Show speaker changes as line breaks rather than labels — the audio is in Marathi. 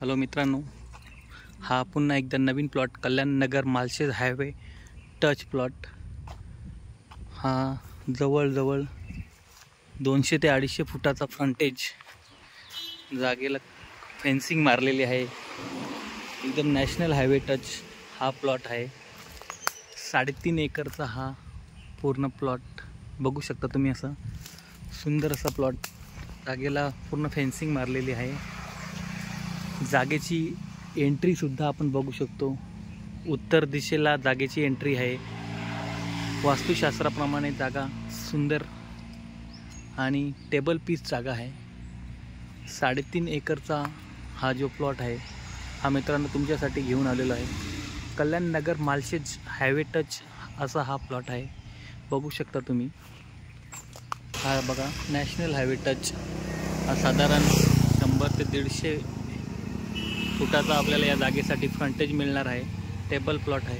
हॅलो मित्रांनो, हा पुन्हा एकदा नवीन प्लॉट कल्याण नगर माळशेज हायवे टच प्लॉट। हा जवळजवळ 200 ते 250 फुटाचा फ्रंटेज, जागेला फेन्सिंग मारलेली आहे। एकदम नॅशनल हायवे टच हा प्लॉट आहे। 3.5 एकरचा हा पूर्ण प्लॉट बघू शकता तुम्ही। असा सुंदर असा प्लॉट, जागेला पूर्ण फेन्सिंग मारलेली आहे। जागेची एंट्री सुद्धा आपण बघू शकतो। उत्तर दिशेला जागेची एंट्री आहे। वास्तुशास्त्राप्रमाणे जागा सुंदर आणि टेबल पीस जागा आहे। 3.5 एकरचा हा जो प्लॉट आहे, हा मित्रांनो तुमच्यासाठी घेऊन आलेला आहे। कल्याण नगर माळशेज हायवे टच असा हा प्लॉट आहे, बघू शकता तुम्ही। हा बघा, नॅशनल हायवे टच हा साधारण 100 ते 150 फुटाचा आपल्याला या जागेसाठी फ्रंटेज मिळणार आहे। टेबल प्लॉट आहे।